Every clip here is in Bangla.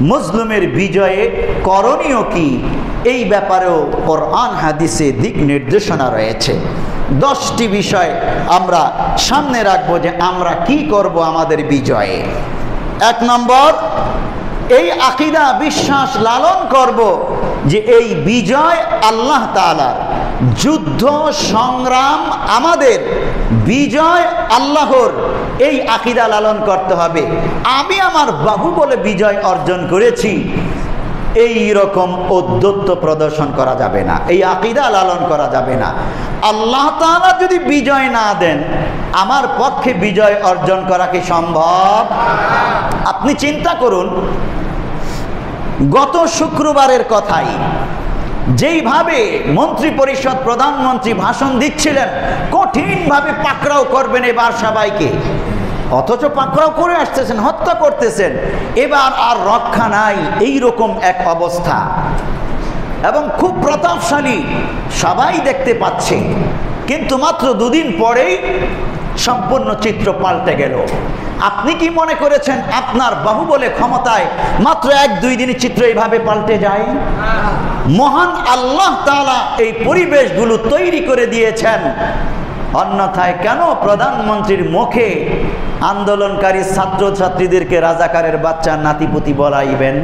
মজলুমের বিজয়ে করণীয় কি, এই ব্যাপারেও কোরআন হাদিসে দিক নির্দেশনা রয়েছে। 10টি বিষয় আমরা সামনে রাখবো যে আমরা কি করব আমাদের বিজয়ে। 1 নম্বর, এই আকীদা বিশ্বাস লালন করব যে এই বিজয় আল্লাহ তাআলার, যুদ্ধ সংগ্রাম আমাদের, বিজয় আল্লাহর, এই আকীদা লালন করতে হবে। আমি আমার বাহুবলে বিজয় অর্জন করেছি, এই রকম ঔদ্ধত্য প্রদর্শন করা যাবে না, এই আকীদা লালন করা যাবে না। আল্লাহ তাআলা যদি বিজয় না দেন, আমার পক্ষে বিজয় অর্জন করা কি সম্ভব? আপনি চিন্তা করুন, গত শুক্রবারের কথাই, যেইভাবে মন্ত্রী পরিষদ প্রধানমন্ত্রী ভাষণ দিচ্ছিলেন, কঠিনভাবে পাকড়াও করবেন এবার সবাইকে, অথচ পাকড়াও করে আসতেছেন, হত্যা করতেছেন, এবার আর রক্ষা নাই, এই রকম এক অবস্থা। এবং খুব প্রতাপশালী, সবাই দেখতে পাচ্ছে। কিন্তু মাত্র 2 দিন পরেই সম্পূর্ণ চিত্র পাল্টে গেল। আপনি কি মনে করেছেন আপনার বাহুবলে ক্ষমতায় মাত্র 1-2 দিনের চিত্র এইভাবে পাল্টে যায়? মহান আল্লাহ তাআলা এই পরিবেশগুলো তৈরি করে দিয়েছেন। অন্যথায় কেন প্রধানমন্ত্রীর মুখে আন্দোলনকারী ছাত্রছাত্রীদেরকে রাজাকারের বাচ্চা নাতিপুতি বলাইবেন?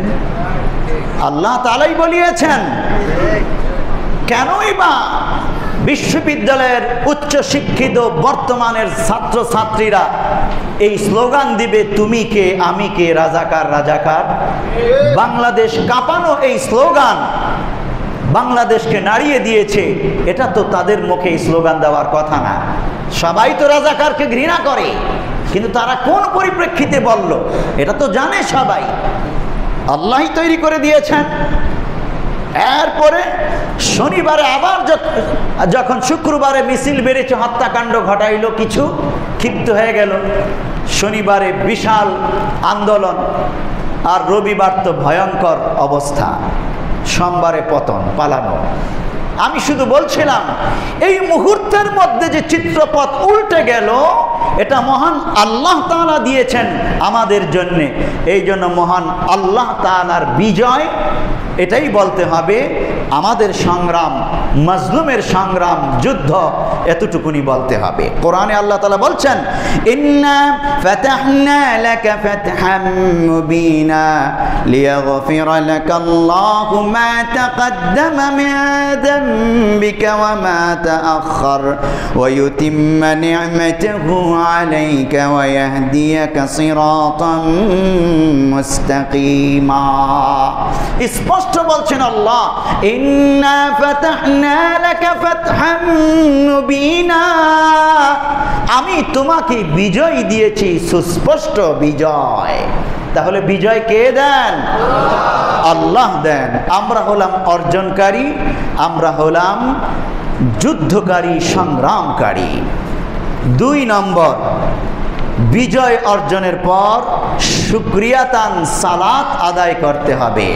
আল্লাহ তাআলাই বলিয়েছেন। কেনই বা বিশ্ববিদ্যালয়ের উচ্চ শিক্ষিত বর্তমানের ছাত্রছাত্রীরা এই স্লোগান দিবে, তুমি কে আমি কে, রাজাকার রাজাকার? বাংলাদেশ কাঁপানো এই স্লোগান বাংলাদেশকে নাড়িয়ে দিয়েছে। এটা তো তাদের মুখে এই স্লোগান দেওয়ার কথা না। সবাই তো রাজাকারকে ঘৃণা করে, কিন্তু তারা কোন পরিপ্রেক্ষিতে বলল এটা তো জানে সবাই। আল্লাহই তৈরি করে দিয়েছেন। এরপরে শনিবারে আবার যখন শুক্রবারে মিছিল বেড়েছে, হত্যাকাণ্ড ঘটাইল, কিছু ক্ষিপ্ত হয়ে গেল। শনিবারে বিশাল আন্দোলন, আর রবিবার তো ভয়ঙ্কর অবস্থা, সোমবারে পতন, পালানো। আমি শুধু বলছিলাম এই মুহূর্তের মধ্যে যে চিত্রপথ উল্টে গেল, এটা মহান আল্লাহ তাআলা দিয়েছেন আমাদের জন্য। এই জন্য মহান আল্লাহ তাআলার বিজয়, এটাই বলতে হবে। আমাদের সংগ্রাম, মাজলুমের সংগ্রাম, যুদ্ধ, এতটুকুনি বলতে হবে। কোরআনে আল্লাহ তাআলা বলছেন, ইন্না ফাতাহনা লাকা ফাতহাম মুবিনা লিয়াগফিরা লাকাল্লাহু মা তাকদ্দামা মিন যামবিকা ওয়া মা তাআখার ওয়া ইউতিম্মা নি'মাতাহু আলাইকা ওয়া ইয়াহদিয়াকা সিরাতাম মুস্তাকিমা। স্পষ্ট বলছেন আল্লাহ, ইন্না ফাতাহনা লাকা ফাতহাম মুবিনা, আমি তোমাকে বিজয় দিয়েছি, সুস্পষ্ট বিজয়। তাহলে বিজয় কে দেন? আল্লাহ দেন। আমরা হলাম অর্জনকারী, আমরা হলাম যুদ্ধকারী, সংগ্রামকারী। 2 নম্বর, বিজয় অর্জনের পর শুকরিয়াতান সালাত আদায় করতে হবে।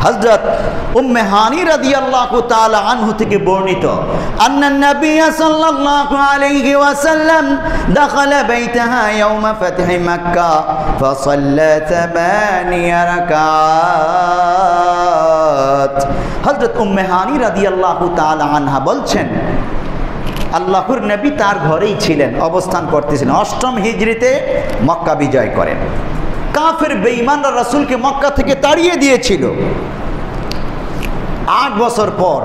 হযরত উম্মে হানি রাদিয়াল্লাহু তাআলা আনহু থেকে বর্ণিত, আন্নান নবী সাল্লাল্লাহু আলাইহি ওয়াসাল্লাম দাখালা বাইতাহা ইয়াওমা ফাতহি মক্কা ফাসাল্লা 8 রাকাত। হযরত উম্মে হানি রাদিয়াল্লাহু তাআলা আনহা বলছেন, আল্লাহর নবী তার ঘরেই ছিলেন, অবস্থান করতেছিলেন। 8ম হিজরিতে মক্কা বিজয় করেন। কাফের বেঈমানরা রাসূলকে মক্কা থেকে তাড়িয়ে দিয়েছিল। 8 বছর পর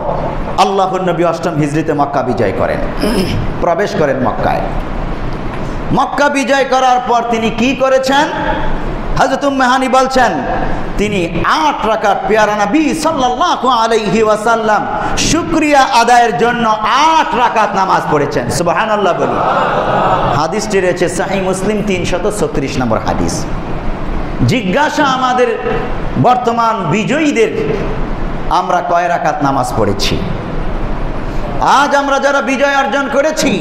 আল্লাহর নবী 8ম হিজরিতে মক্কা বিজয় করেন, প্রবেশ করেন মক্কায়। মক্কা বিজয় করার পর তিনি কি করেছেন? হযরত উম্মে হানি বলছেন, তিনি 8 রাকাত পেয়ারা নবী সাল্লাল্লাহু আলাইহি ওয়াসাল্লাম শুকরিয়া আদায়ের জন্য 8 রাকাত নামাজ পড়েছেন। সুবহানাল্লাহ বলি। হাদিসটি রয়েছে সহিহ মুসলিম 336 নম্বর হাদিস। জিজ্ঞাসা আমাদের বর্তমান বিজয়ীদের, আমরা কয় রাকাত নামাজ পড়েছি? আজ আমরা যারা বিজয় অর্জন করেছি,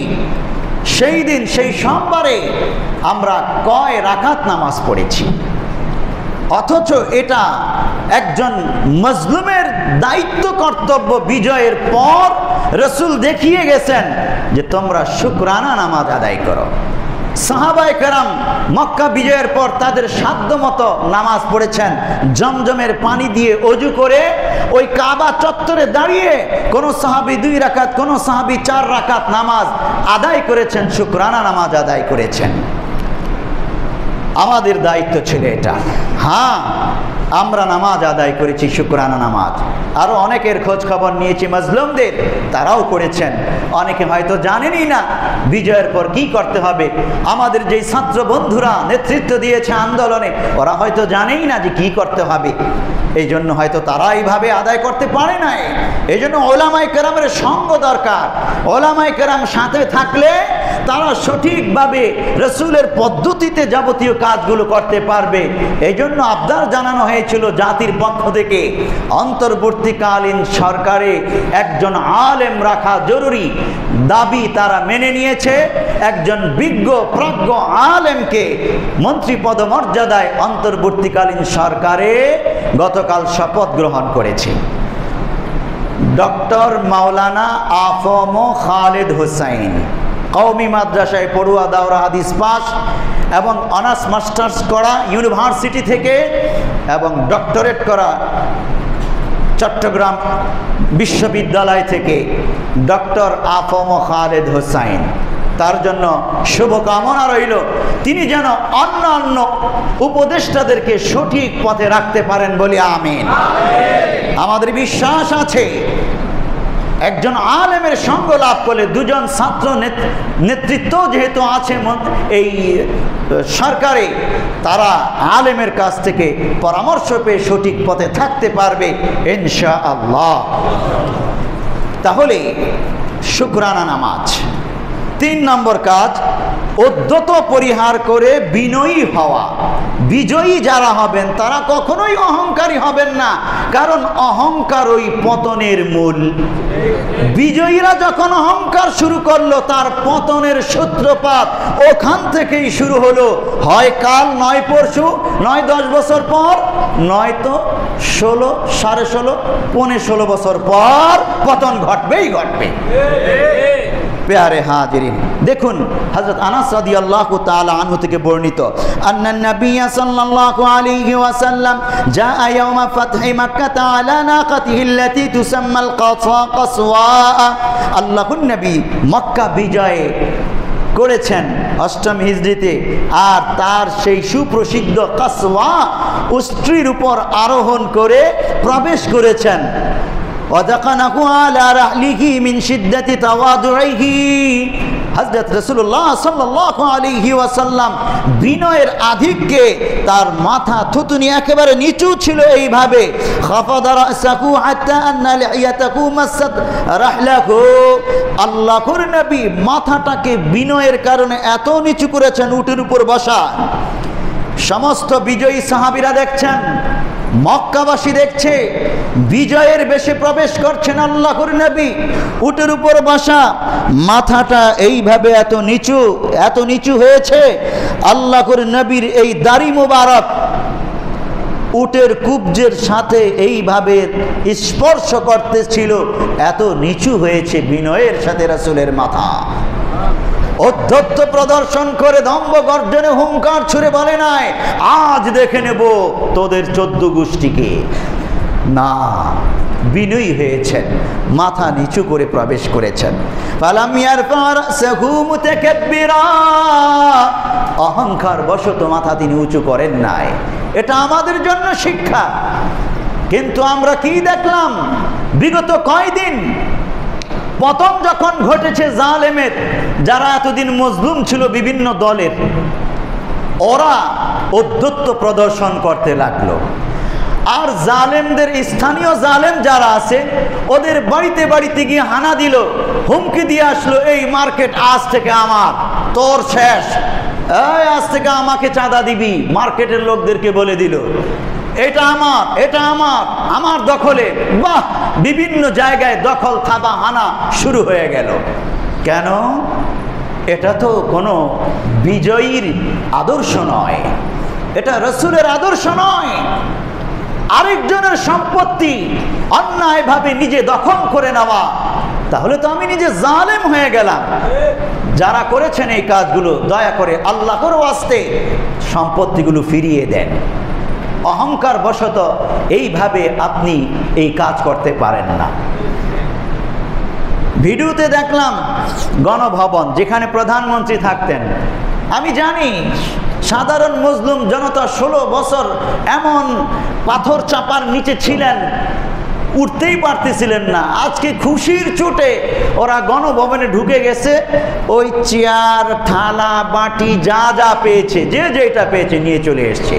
সেই দিন, সেই সোমবারে আমরা কয় রাকাত নামাজ পড়েছি? অথচ এটা একজন মজলুমের দায়িত্ব, কর্তব্য। বিজয়ের পর রাসূল দেখিয়ে গেছেন যে তোমরা শুকরানা নামাজ আদায় করো। সাহাবায়ে কেরাম মক্কা বিজয়ের পর তাদের সাধ্যমতো নামাজ পড়েছেন, জমজমের পানি দিয়ে ওযু করে ওই কাবা চত্বরে দাঁড়িয়ে কোন সাহাবী 2 রাকাত, কোন সাহাবী 4 রাকাত নামাজ আদায় করেছেন, শুকরানা নামাজ আদায় করেছেন। আমাদের দায়িত্ব ছিল এটা। হ্যাঁ, আমরা নামাজ আদায় করেছি, শুকরানা নামাজ। আরো অনেকের খোঁজ খবর নিয়েছি মাজলুমদের, তারাও করেছেন। অনেকে হয়তো জানেনই না বিজয়ের পর কি করতে হবে। আমাদের যেই ছাত্র বন্ধুরা নেতৃত্ব দিয়েছে আন্দোলনে, ওরা হয়তো জানেই না যে কি করতে হবে। এই জন্য হয়তো তারা এইভাবে আদায় করতে পারে নাই। এই জন্য ওলামায়ে কেরামের সঙ্গ দরকার। ওলামায়ে কেরাম সাথে থাকলে তারা সঠিকভাবে রাসূলের পদ্ধতিতে যাবতীয় কাজগুলো করতে পারবে। এই জন্য আবদার জানানো হয়েছিল জাতির পক্ষ থেকে, অন্তর্বর্তীকালীন সরকারে একজন আলেম রাখা জরুরি। দাবি তারা মেনে নিয়েছে। একজন বিজ্ঞ প্রাজ্ঞ আলেমকে মন্ত্রী পদমর্যাদায় অন্তর্বর্তীকালীন সরকারে গতকাল শপথ গ্রহণ করেছে। ডক্টর মাওলানা আফম খালেদ হোসাইন, কওমি মাদ্রাসায় পড়ুয়া, দাওরা হাদিস পাস এবং অনার্স মাস্টার্স করা ইউনিভার্সিটি থেকে এবং ডক্টরেট করা চট্টগ্রাম বিশ্ববিদ্যালয় থেকে ডক্টর আফম খালেদ হোসাইন। তার জন্য শুভকামনা রইল, তিনি যেন অন্যান্য উপদেষ্টাদেরকে সঠিক পথে রাখতে পারেন বলে আমিন। আমাদের বিশ্বাস আছে একজন আলেমের সঙ্গ লাভ করলে, দুজন ছাত্র নেতৃত্ব যেহেতু আছে এই সরকারে, তারা আলেমের কাছ থেকে পরামর্শ পেয়ে সঠিক পথে থাকতে পারবে ইনশাআল্লাহ। তাহলে শুকরানা নামাজ। 3 নম্বর কাজ, উদ্ধত পরিহার করে বিনয়ী হওয়া। বিজয়ী যারা হবেন তারা কখনোই অহংকারী হবেন না, কারণ অহংকার ওই পতনের মূল। বিজয়ীরা যখন অহংকার শুরু করলো, তার পতনের সূত্রপাত ওখান থেকেই শুরু হলো। হয় কাল, নয় পরশু, নয় 10 বছর পর, নয়তো 16, 16.5, 15-16 বছর পর পতন ঘটবেই ঘটবে। প্যারে হাজিরিন, দেখুন হযরত আনাস রাদিয়াল্লাহু তাআলা আনহু থেকে বর্ণিত, আন্নান নবী সাল্লাল্লাহু আলাইহি ওয়াসাল্লাম জাআ ইয়াওমা ফাতহি মক্কাহ আলা নাকাতিহি আল্লাতী তুসাম্মাল কাসওয়া। আল্লাহর নবী মক্কা বিজয় করেছেন 8ম হিজরিতে, আর তার সেই সুপ্রসিদ্ধ কাসওয়া উষ্ট্রির উপর আরোহণ করে প্রবেশ করেছেন। ওয়াদাকানাহু আলা রাহলিহি মিন শিদ্দাতি তাওয়াদুইহি। হযরত রাসূলুল্লাহ সাল্লাল্লাহু আলাইহি ওয়াসাল্লাম বিনয়ের আধিক্যে তার মাথা থুতুনি একেবারে নিচু ছিল, এইভাবে খাফাদা রাসাহু হাত্তা আন্না লিয়াতাহু মাসাত রাহলাহু। আল্লাহর নবী মাথাটাকে বিনয়ের কারণে এত নিচু করেছেন, উটের উপর বসা। সমস্ত বিজয়ী সাহাবীরা দেখছেন, মক্কাবাসী দেখছে, বিজয়ের বেশে প্রবেশ করছেন আল্লাহর নবী, উটের উপর বসা, মাথাটা এইভাবে এত নিচু হয়েছে। আল্লাহর নবীর এই দাড়ি মোবারক উটের কুবজের সাথে এইভাবে স্পর্শ করতেছিল, এত নিচু হয়েছে বিনয়ের সাথে রাসূলের মাথা। অধ্যত্ত প্রদর্শন করে দম্ভ গর্জনে হুঙ্কার ছুড়ে বলে নাই, আজ দেখে নেব তোদের 14 গোষ্ঠীকে। না, বিনয়ী হয়েছেন, মাথা নিচু করে প্রবেশ করেছেন। ফালাম ইয়ারফা রাসাহু মুতাকাব্বিরা, অহংকার বশত মাথা তিনি উঁচু করেন নাই। এটা আমাদের জন্য শিক্ষা। কিন্তু আমরা কি দেখলাম বিগত কয়দিন, পতন যখন ঘটেছে জালেমের, যারা এতদিন মজলুম ছিল বিভিন্ন দলের, ওরা ঔদ্ধত্য প্রদর্শন করতে লাগলো। আর জালেমদের স্থানীয় জালেম যারা আছে, ওদের বাড়িতে বাড়িতে গিয়ে হানা দিল, হুমকি দিয়ে আসলো, এই মার্কেট আজ থেকে আমার, তোর শেষ, এই আজ থেকে আমাকে চাঁদা দিবি। মার্কেটের লোকদেরকে বলে দিল, এটা আমার, এটা আমার, আমার দখলে। বাহ, বিভিন্ন জায়গায় দখল থাবা হানা শুরু হয়ে গেল। কেন? এটা তো কোনো বিজয়ীর আদর্শ নয়, এটা রাসূলের আদর্শ নয়। আরেকজনের সম্পত্তি অন্যায়ভাবে নিজে দখল করে নেওয়া, তাহলে তো আমি নিজে জালেম হয়ে গেলাম। যারা করেছেন এই কাজগুলো দয়া করে আল্লাহর ওয়াস্তে সম্পত্তিগুলো ফিরিয়ে দেন। অহংকার বশত এইভাবে আপনি এই কাজ করতে পারেন না। ভিডিওতে দেখলাম গণভবন, যেখানে প্রধানমন্ত্রী থাকতেন। আমি জানি সাধারণ মজলুম জনতা 16 বছর এমন পাথর চাপার নিচে ছিলেন, উঠতেই পারতেছিলেন না। আজকে খুশির চোটে ওরা গণভবনে ঢুকে গেছে, ওই চেয়ার থালা বাটি যা যা পেয়েছে, যে যেটা পেয়েছে নিয়ে চলে এসছে।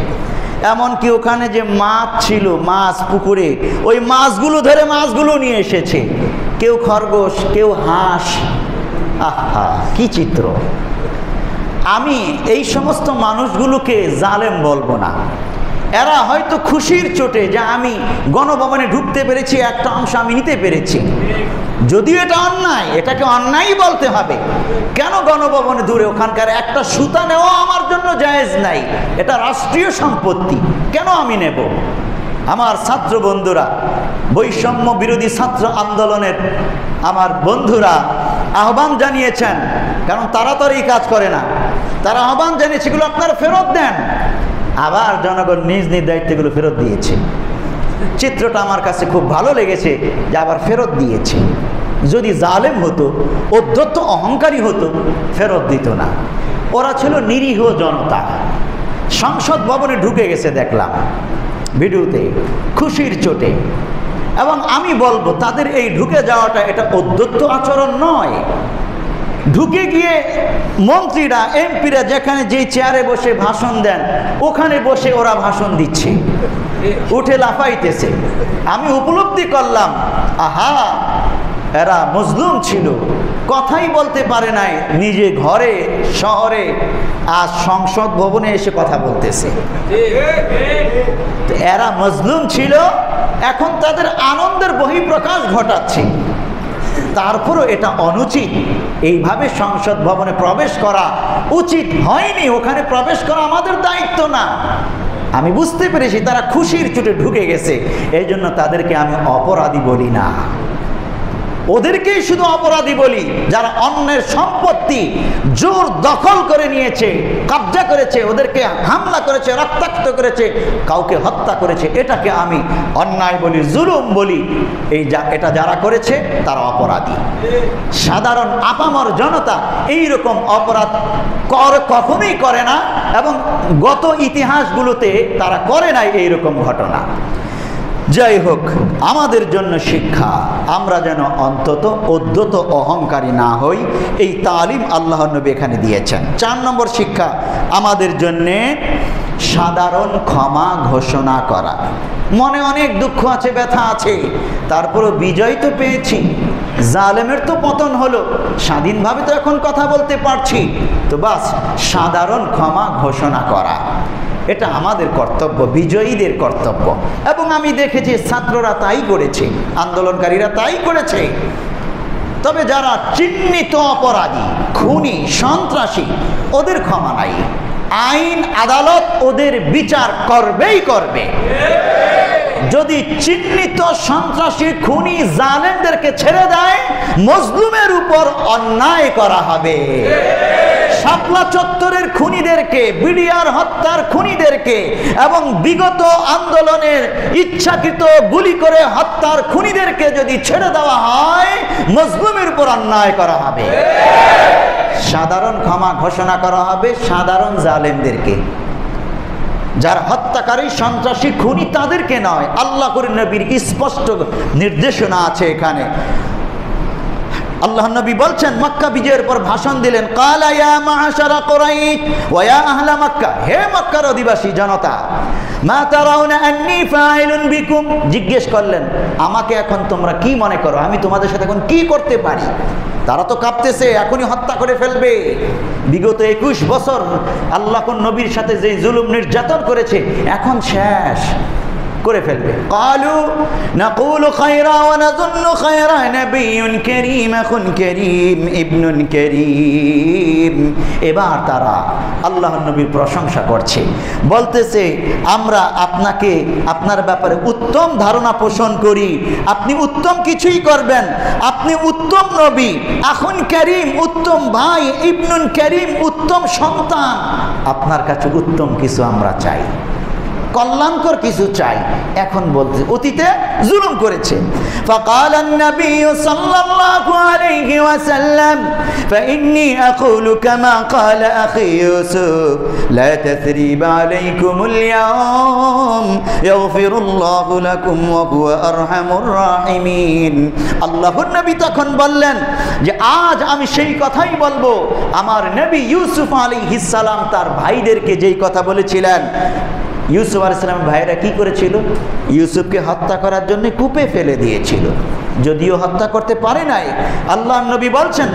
এমনকি ওখানে যে মাছ ছিল, মাছ পুকুরে, ওই মাছগুলো ধরে মাছগুলো নিয়ে এসেছে। কেউ খরগোশ, কেউ হাঁস। আহা, কি চিত্র! আমি এই সমস্ত মানুষগুলোকে জালেম বলবো না। এরা হয়তো খুশির চোটে যে আমি গণভবনে ঢুকতে পেরেছি, একটা অংশ আমি নিতে পেরেছি। যদিও এটা অন্যায়, এটাকে অন্যায় বলতে হবে। কেন গণভবনে দূরে ওখানকার একটা সুতা নেওয়া আমার জন্য জায়েজ নাই। এটা রাষ্ট্রীয় সম্পত্তি, কেন আমি নেব? আমার ছাত্র বন্ধুরা, বৈষম্য বিরোধী ছাত্র আন্দোলনের আমার বন্ধুরা আহ্বান জানিয়েছেন, কারণ তারা তো এই কাজ করে না। তারা আহ্বান জানিয়েছে এগুলো আপনারা ফেরত দেন। আবার জনগণ নিজ নিজ দায়িত্বগুলো ফেরত দিয়েছে। চিত্রটা আমার কাছে খুব ভালো লেগেছে যে আবার ফেরত দিয়েছে। যদি জালেম হতো, অধ্যত্ত অহংকারী হতো, ফেরত দিত না। ওরা ছিল নিরীহ জনতা। সংসদ ভবনে ঢুকে গেছে দেখলাম ভিডিওতে, খুশির চোটে। এবং আমি বলবো তাদের এই ঢুকে যাওয়াটা এটা অধ্যত্ত আচরণ নয়। ঢুকে গিয়ে মন্ত্রীরা, এমপিরা যেখানে যেই চেয়ারে বসে ভাষণ দেন, ওখানে বসে ওরা ভাষণ দিচ্ছে, উঠে লাফাইতেছে। আমি উপলব্ধি করলাম, আহা, এরা মজলুম ছিল, কথাই বলতে পারে নাই, নিজে ঘরে শহরে, আজ সংসদ ভবনে এসে কথা বলতেছে। এরা মজলুম ছিল, এখন তাদের আনন্দের বহিঃপ্রকাশ ঘটাচ্ছে। তারপরও এটা অনুচিত। এইভাবে সংসদ ভবনে প্রবেশ করা উচিত হয়নি। ওখানে প্রবেশ করা আমাদের দায়িত্ব না। আমি বুঝতে পেরেছি তারা খুশির চোটে ঢুকে গেছে, এই জন্য তাদেরকে আমি অপরাধী বলি না, ওদেরকেই শুধু অপরাধী বলি যারা অন্যের সম্পত্তি জোর দখল করে নিয়েছে, কব্জা করেছে, ওদেরকে হামলা করেছে, রক্তাক্ত করেছে, কাউকে হত্যা করেছে। এটাকে আমি অন্যায় বলি, জুলুম বলি। এটা যারা করেছে তারা অপরাধী। সাধারণ আপামর জনতা এই রকম অপরাধ কখনোই করে না, এবং গত ইতিহাসগুলোতে তারা করে নাই এই রকম ঘটনা। যাই হোক, আমাদের জন্য শিক্ষা, আমরা যেন অন্তত অদ্যত অহংকারী না হই, এই তালিম আল্লাহর নবী এখানে দিয়েছেন। 4 নম্বর শিক্ষা আমাদের জন্যে সাধারণ ক্ষমা ঘোষণা করা। মনে অনেক দুঃখ আছে, ব্যথা আছে, তারপরও বিজয় তো পেয়েছি, জালেমের তো পতন হলো, স্বাধীনভাবে তো এখন কথা বলতে পারছি, তো বাস সাধারণ ক্ষমা ঘোষণা করা, এটা আমাদের কর্তব্য, বিজয়ীদের কর্তব্য। এবং আমি দেখেছি ছাত্ররা তাই করেছে, আন্দোলনকারীরা তাই করেছে। তবে যারা চিহ্নিত অপরাধী, খুনি, সন্ত্রাসী, ওদের ক্ষমা নাই। আইন আদালত ওদের বিচার করবেই করবে। যদি চিহ্নিত সন্ত্রাসী, খুনি, জালেমদেরকে ছেড়ে দেয়, মজলুমের উপর অন্যায় করা হবে। শাপলা চত্বরের খুনিদেরকে, বিডিআর হত্যার খুনিদেরকে এবং বিগত আন্দোলনের ইচ্ছাকৃত গুলি করে হত্যার খুনিদেরকে যদি ছেড়ে দেওয়া হয়, মজলুমের উপর অন্যায় করা হবে। সাধারণ ক্ষমা ঘোষণা করা হবে সাধারণ জালেমদেরকে, যারা হত্যাকারী, সন্ত্রাসী, খুনি, তাদেরকে নয়। আল্লাহর নবীর স্পষ্ট নির্দেশনা আছে এখানে। আল্লাহ নবী বলছেন, মক্কা বিজয়ের পর ভাষণ দিলেন, কালা ইয়া মাআশারা কুরাইশ ওয়া ইয়া আহলা মক্কা, হে মক্কার অধিবাসী জনতা, মা তারাউনা আন্নী ফাইলুন বিকুম, জিজ্ঞেস করলেন আমাকে এখন তোমরা কি মনে করো, আমি তোমাদের সাথে এখন কি করতে পারি? তারা তো কাঁপতেছে, এখনই হত্যা করে ফেলবে। বিগত 21 বছর আল্লাহর নবীর সাথে যে জুলুম নির্যাতন করেছে, এখন শেষ। করে ফেলবে। ক্বালু নাকুলু খায়রা ওয়া নাযুন্নু খায়রা নাবিয়্যুন কারীম আখুন কারীম ইবনুন কারীম। এবার তারা আল্লাহর নবীর প্রশংসা করছে, বলতেছে আমরা আপনাকে আপনার ব্যাপারে উত্তম ধারণা পোষণ করি, আপনি উত্তম কিছুই করবেন, আপনি উত্তম নবী, আখুন কারীম উত্তম ভাই, ইবনুন কারীম উত্তম সন্তান, আপনার কাছে উত্তম কিছু আমরা চাই, কল্যাণকর কিছু চাই। এখন বলতে অতীতে জুলুম করেছে। فقال النبي صلى الله عليه وسلم فإني أقول كما قال أخي يوسف لا تثريب عليكم اليوم يغفر الله لكم وهو أرحم الراحمين। আল্লাহর নবী তখন বললেন যে আজ আমি সেই কথাই বলবো আমার নবী ইউসুফ আলাইহিস সালাম তার ভাইদেরকে যেই কথা বলেছিলেন। ইউসুফ আলাইহিস সালামের ভাইরা কি করেছিল? ইউসুফকে হত্যা করার জন্য কূপে ফেলে দিয়েছিল, যদিও হত্যা করতে পারে নাই। আল্লাহর নবী বলছেন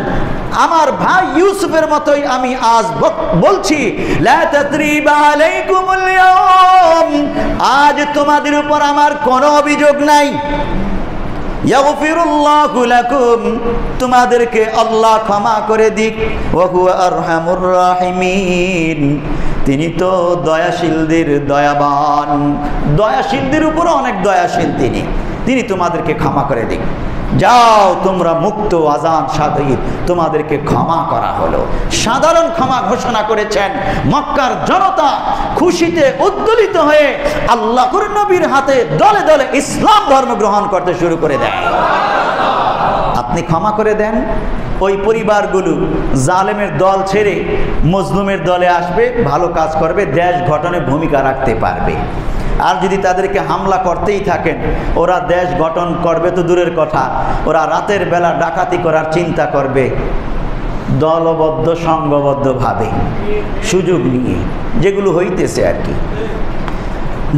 আমার ভাই ইউসুফের মতোই আমি আজ বলছি লা তাসরিবা আলাইকুমুল ইয়াওম, আজ তোমাদের উপর আমার কোনো অভিযোগ নাই। ইয়াগফিরুল্লাহু লাকুম, তোমাদেরকে আল্লাহ ক্ষমা করে দিক। ওয়া হুয়া আরহামুর রাহিমিন, তিনি তো দয়াশীলদের দয়াবান, দয়াশীলদের উপর অনেক দয়াশীল তিনি তোমাদেরকে ক্ষমা করে দিক। যাও তোমরা মুক্ত, আজান শাহিদ, তোমাদেরকে ক্ষমা করা হলো। সাধারণ ক্ষমা ঘোষণা করেছেন। মক্কার জনতা খুশিতে উদ্দোলিত হয়ে আল্লাহর নবীর হাতে দলে দলে ইসলাম ধর্ম গ্রহণ করতে শুরু করে দেয়। আপনি ক্ষমা করে দেন, ওই পরিবারগুলো জালেমের দল ছেড়ে মজলুমের দলে আসবে, ভালো কাজ করবে, দেশ গঠনে ভূমিকা রাখতে পারবে। আর যদি তাদেরকে হামলা করতেই থাকেন, ওরা দেশ গঠন করবে তো দূরের কথা, ওরা রাতের বেলা ডাকাতি করার চিন্তা করবে দলবদ্ধ সংঘবদ্ধভাবে, সুযোগ নিয়ে, যেগুলো হইতেছে আর কি।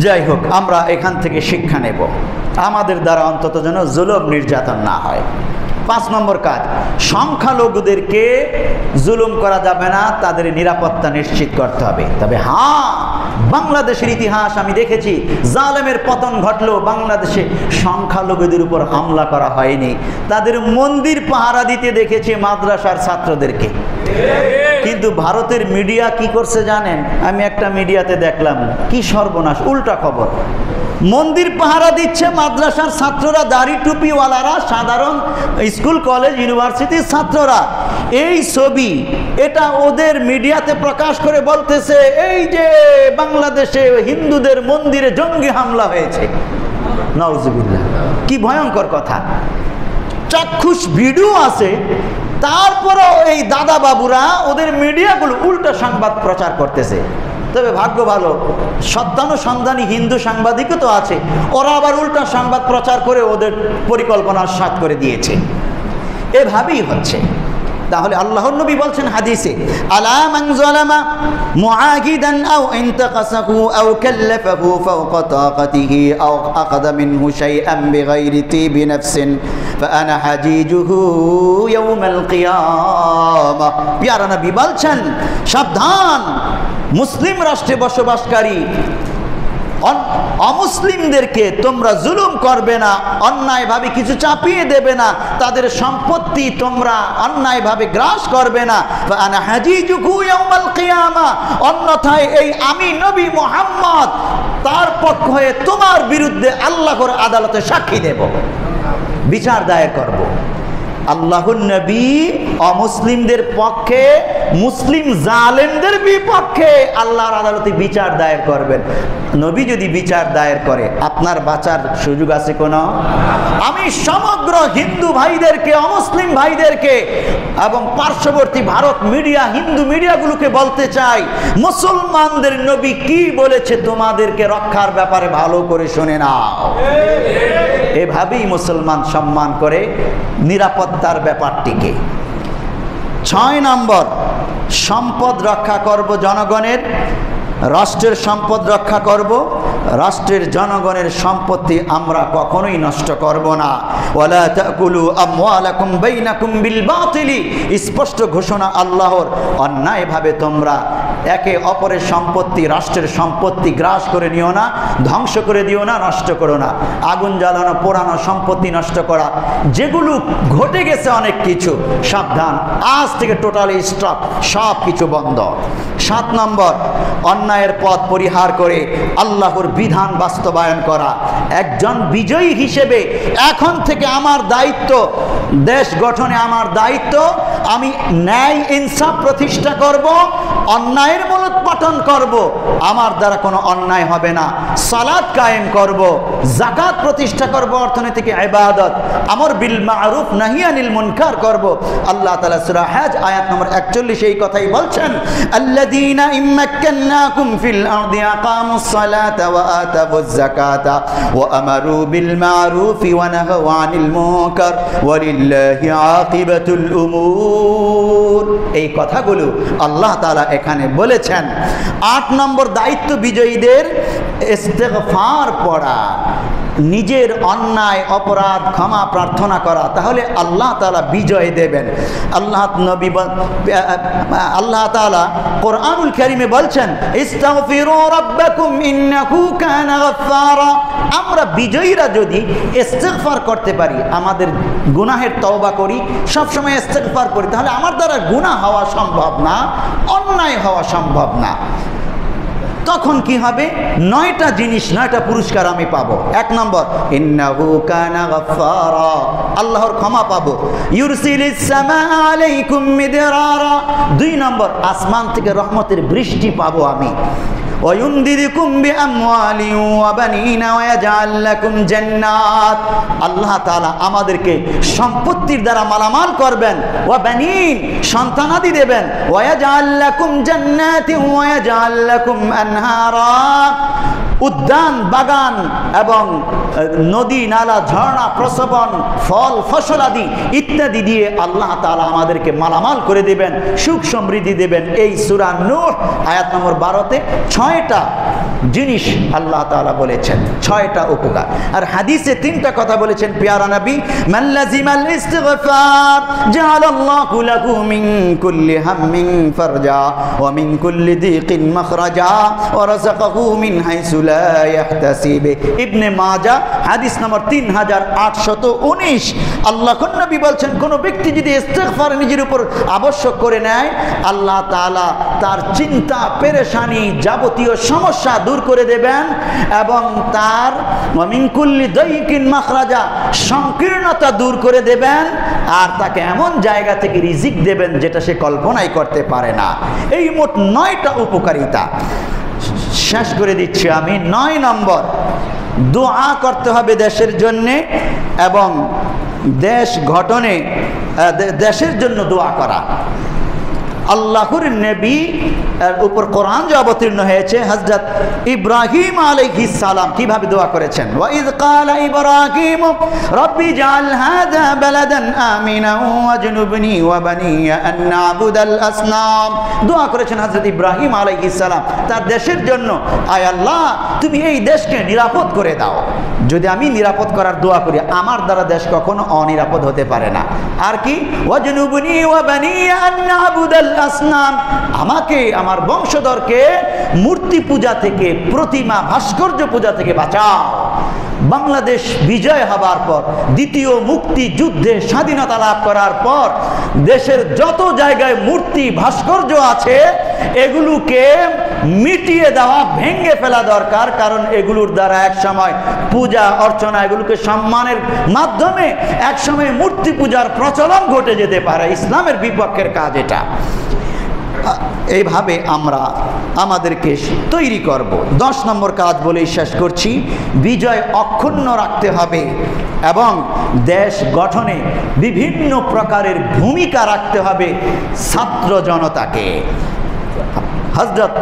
যাই হোক, আমরা এখান থেকে শিক্ষা নেব, আমাদের দ্বারা অন্তত যেন জুলুম নির্যাতন না হয়। 5 নম্বর কাজ, সংখ্যালঘুদেরকে জুলুম করা যাবে না, তাদের নিরাপত্তা নিশ্চিত করতে হবে। তবে হ্যাঁ, বাংলাদেশের ইতিহাস আমি দেখেছি, জালেমের পতন ঘটলো, বাংলাদেশে সংখ্যালঘুদের উপর হামলা করা হয়নি, তাদের মন্দির পাহারা দিতে দেখেছি মাদ্রাসার ছাত্রদেরকে। কিন্তু ভারতের মিডিয়া কি করছে জানেন? আমি একটা মিডিয়াতে দেখলাম, কি সর্বনাশ, উল্টা খবর। মন্দির পাহারা দিচ্ছে মাদ্রাসার ছাত্ররা, দাড়ি টুপিওয়ালারা, সাধারণ স্কুল কলেজ ইউনিভার্সিটির ছাত্ররা। এই ছবি এটা ওদের মিডিয়াতে প্রকাশ করে বলতেছে এই যে বাংলাদেশে হিন্দুদের মন্দিরে জঙ্গি হামলা হয়েছে। নাউজুবিল্লাহ, কি ভয়ঙ্কর কথা। চাক্ষুষ ভিডিও আছে, তারপরেও এই দাদা বাবুরা ওদের মিডিয়াগুলো উল্টা সংবাদ প্রচার করতেছে। তবে ভাগ্য ভালো, সত্যানুসন্ধানী হিন্দু সাংবাদিকও তো আছে, ওরা আবার উল্টা সংবাদ প্রচার করে ওদের পরিকল্পনা সাৎ করে দিয়েছে। এভাবেই হচ্ছে। তাহলে আল্লাহর নবী বলছেন হাদিসে, আলা মান যালামা মুআকিদান আও ইনতাকাসাহু আও কাল্লাফাহু ফাওকা তাকাতিহি আও আখাযা মিনহু শাইআন বিগাইরি তিবি নাফসিন ফাআনা হাজিজুহু ইয়াওমাল কিয়ামাহ। প্যারা নবী বলছেন, সাবধান, মুসলিম রাষ্ট্রে বসবাসকারী অমুসলিমদেরকে তোমরা জুলুম করবে না, অন্যায়ভাবে কিছু চাপিয়ে দেবে না, তাদের সম্পত্তি তোমরা অন্যায়ভাবে গ্রাস করবে না। আনা হাজিজুহু ইয়াউমাল কিয়ামা, অন্যথায় এই আমি নবী মুহাম্মদ তার পক্ষ হয়ে তোমার বিরুদ্ধে আল্লাহর আদালতে সাক্ষী দেব, বিচার দায়ের করব। আল্লাহর নবী অমুসলিমদের পক্ষে, মুসলিম জালেমদের বিপক্ষে আল্লাহর আদালতে বিচার দায়ের করবেন। নবী যদি বিচার দায়ের করে, আপনার বাঁচার সুযোগ আছে কোনো? আমি সমগ্র হিন্দু ভাইদেরকে, অমুসলিম ভাইদেরকে এবং পার্শ্ববর্তী ভারত মিডিয়া, হিন্দু মিডিয়াগুলোকে বলতে চাই, মুসলমানদের নবী কি বলেছে তোমাদেরকে রক্ষার ব্যাপারে ভালো করে শুনে নাও। এভাবেই মুসলমান সম্মান করে নিরাপত্তার ব্যাপারটিকে। 6 নম্বর, সম্পদ রক্ষা করব জনগণের, রাষ্ট্রের সম্পদ রক্ষা করব, রাষ্ট্রের জনগণের সম্পত্তি আমরা কখনোই নষ্ট করব না। ওয়ালা তাকুলু আমওয়ালাকুম বাইনাকুম বিল বাতিল, স্পষ্ট ঘোষণা আল্লাহর, অন্যায়ভাবে তোমরা একে অপরের সম্পত্তি, রাষ্ট্রের সম্পত্তি গ্রাস করে নিও না, ধ্বংস করে দিও না, নষ্ট করো না। আগুন জ্বালানো, পোড়ানো, সম্পত্তি নষ্ট করা, যেগুলো ঘটে গেছে অনেক কিছু, সাবধান, আজ থেকে টোটালি স্টপ, সব কিছু বন্ধ। 7 নম্বর, অন্যায়ের পথ পরিহার করে আল্লাহর বিধান বাস্তবায়ন করা। একজন বিজয়ী হিসেবে এখন থেকে আমার দায়িত্ব, দেশ গঠনে আমার দায়িত্ব, আমি ন্যায় ইনসাফ প্রতিষ্ঠা করব, অন্যায়ের মূলোৎপাটন করব, আমার দ্বারা কোনো অন্যায় হবে না, সালাত কায়েম করব, যাকাত প্রতিষ্ঠা করব, অর্থনৈতিক ইবাদত, আমর বিল মারুফ নাহি আনিল মুনকার করব। আল্লাহ তাআলা সূরা হজ আয়াত নম্বর 41 এই কথাই বলছেন, আল্লাযীনা ইম্মাক্কান্নাকুম ফিল আরদি আকামুস সালাতা ওয়া আতাবুজ যাকাতা ওয়া আমারু বিল মারুফ ওয়া নাহাউ আনিল মুনকার ওয়ালিল্লাহি আকিবাতুল উমুর। এই কথাগুলো আল্লাহ তাআলা এখানে বলেছেন। 8 নম্বর দায়িত্ব বিজয়ীদের ইস্তেগফার পড়া, নিজের অন্যায় অপরাধ ক্ষমা প্রার্থনা করা, তাহলে আল্লাহ তাআলা বিজয় দেবেন। আল্লাহ তাআলা কোরআনুল কারীমে বলছেন, ইস্তাগফিরু রাব্বাকুম ইন্নাহু কানা গাফফারা। আমরা বিজয়ীরা যদি ইস্তেগফার করতে পারি, আমাদের গুনাহের তওবা করি, সব সময় ইস্তেগফার করি, তাহলে আমার দ্বারা গুনাহ হওয়া সম্ভব না, অন্যায় হওয়া সম্ভব না। তখন কি হবে? 9টা জিনিস, 9টা পুরস্কার আমি পাবো। 1 নম্বর, ইন্নাহু কানা গাফফারা, আল্লাহর ক্ষমা পাবো। ইউরসিলিস সামা আলাইকুম মিদরারা, 2 নম্বর, আসমান থেকে রহমতের বৃষ্টি পাবো আমি। ওয়ায়ুনদিরকুম বিআমওয়ালিন ওয়া বানিনা ওয়া ইয়াজআল লাকুম জান্নাত, আল্লাহ তাআলা আমাদেরকে সম্পত্তির দ্বারা মালামাল করবেন, ওয়া বানিন, সন্তানাদি দেবেন, ওয়া ইয়াজআল লাকুম জান্নাতিন ওয়া ইয়াজআল লাকুম আনহারা, উদ্যান বাগান এবং নদী নালা ঝর্ণা প্রসবন ফল ফসলাদি ইত্যাদি দিয়ে আল্লাহ তাআলা আমাদেরকে মালামাল করে দেবেন, সুখ সমৃদ্ধি দেবেন। এই সূরা নূহ আয়াত নম্বর 12-তে 6টা জিনিস আল্লাহ তাআলা বলেছেন, 6টা উপকার। আর হাদিসে 3টা কথা বলেছেন পেয়ারা নবী, মান লাজিমাল ইস্তিগফার জাআলাল্লাহু লাহু মিন কুল্লি হাম্মিন ফারজা ওয়া মিন কুল্লি দিকিন মাখরাজা ওয়া রাযাকাহু মিন হাইসু লা ইয়াহতাসিব। ইবনে মাজাহ হাদিস নম্বর 3819। আল্লাহর নবী বলছেন, কোন ব্যক্তি যদি ইস্তিগফার নিজের উপর আবশ্যক করে নেয়, আল্লাহ তাআলা তার চিন্তা পেরেশানি যাবতীয় সমস্যা দূর করে দেবেন এবং তার মিন কুল্লি দাইকিন মাখরাজা, সংকীর্ণতা দূর করে দেবেন, আর তাকে এমন জায়গা থেকে রিজিক দেবেন যেটা সে কল্পনাই করতে পারে না। এই মোট 9টা উপকারিতা। শেষ করে দিচ্ছি আমি। 9 নম্বর, দোয়া করতে হবে দেশের জন্যে এবং দেশ গঠনে, দেশের জন্য দোয়া করা। আল্লাহর নবী এর উপর কোরআন যে অবতীর্ণ হয়েছে, হযরত ইব্রাহিম আলাইহিস সালাম কিভাবে দোয়া করেছেন, ওয়া ইয ক্বালা ইব্রাহিম রাব্বি জাআল হাযা বালাদান আমিনা ওয়াজনুবনি ওয়া বানিয়া আন না'বুদাল আসনাম। দোয়া করেছেন হযরত ইব্রাহিম আলাইহিস সালাম তার দেশের জন্য, আয় আল্লাহ তুমি এই দেশকে নিরাপদ করে দাও। যদি আমি নিরাপদ করার দোয়া করি, আমার দ্বারা দেশ কখনো অনিরাপদ হতে পারে না। আর কি, ওয়াজনুবনি ওয়া বানিয়া আন না'বুদাল আসনাম, আমাকে আমার বংশধরকে মূর্তি পূজা থেকে, প্রতিমা ভাস্কর্য পূজা থেকে বাঁচাও। বাংলাদেশ বিজয় হবার পর, দ্বিতীয় মুক্তি যুদ্ধে স্বাধীনতা লাভ করার পর দেশের যত জায়গায় মূর্তি ভাস্কর্য আছে এগুলোকে মিটিয়ে দেওয়া, ভেঙে ফেলা দরকার। কারণ এগুলোর দ্বারা একসময় পূজা অর্চনা, এগুলোকে সম্মানের মাধ্যমে একসময় মূর্তি পূজার প্রচলন ঘটে যেতে পারে। ইসলামের বিপক্ষের কাজ এটা। এইভাবে আমরা আমাদেরকে তৈরি করব। 10 নম্বর কাজ বলেই শেষ করছি, বিজয় অক্ষুণ্ণ রাখতে হবে এবং দেশ গঠনে বিভিন্ন প্রকারের ভূমিকা রাখতে হবে ছাত্র জনতাকে। হযরত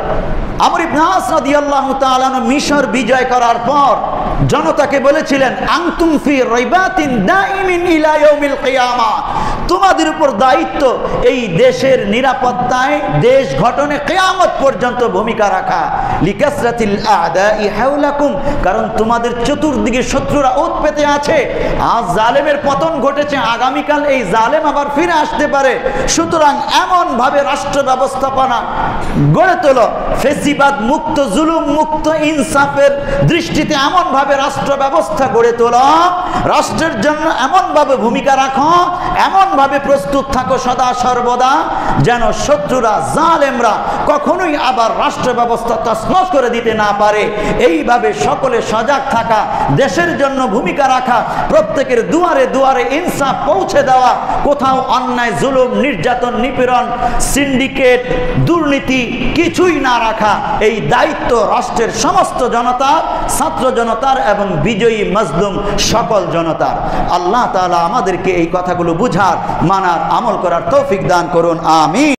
আমর ইবনে আস রাদিয়াল্লাহু তাআলা মিশর বিজয় করার পর জনতাকে বলেছিলেন, আনতুম ফি রাইবাতিন দাইমিন ইলা ইয়াউমিল কিয়ামা, তোমাদের উপর দায়িত্ব এই দেশের নিরাপত্তায়, দেশ গঠনে কিয়ামত পর্যন্ত ভূমিকা রাখা। লিকাসরাতিল আ'দাই হাওলাকুম, কারণ তোমাদের চতুর্দিকে শত্রুরা ওত পেতে আছে। আজ জালেমের পতন ঘটেছে, আগামীকাল এই জালেম আবার ফিরে আসতে পারে। সুতরাং এমন ভাবে রাষ্ট্র ব্যবস্থাপনা গড়ে তোলো, ফেসিবাদ মুক্ত, জুলুম মুক্ত, ইনসাফের দৃষ্টিতে এমন ভাবে রাষ্ট্র ব্যবস্থা গড়ে তোলো, রাষ্ট্রের জন্য এমন ভাবে ভূমিকা রাখো, এমন ভাবে প্রস্তুত থাকো সদা সর্বদা, যেন শত্রুরা জালেমরা কখনোই আবার রাষ্ট্র ব্যবস্থা তছনছ করে দিতে না পারে। এইভাবে সকলে সজাগ থাকা, দেশের জন্য ভূমিকা রাখা, প্রত্যেকের দুয়ারে দুয়ারে ইনসাফ পৌঁছে দেওয়া, কোথাও অন্যায়, জুলুম, নির্যাতন, নিপীড়ন, সিন্ডিকেট, দুর্নীতি কিছুই না রাখা, এই দায়িত্ব রাষ্ট্রের সমস্ত জনতার, ছাত্র জনতার এবং বিজয়ী মজলুম সকল জনতার। আল্লাহ তাআলা আমাদেরকে এই কথাগুলো বুঝার, মানার, আমল করার তৌফিক দান করুন। আমিন।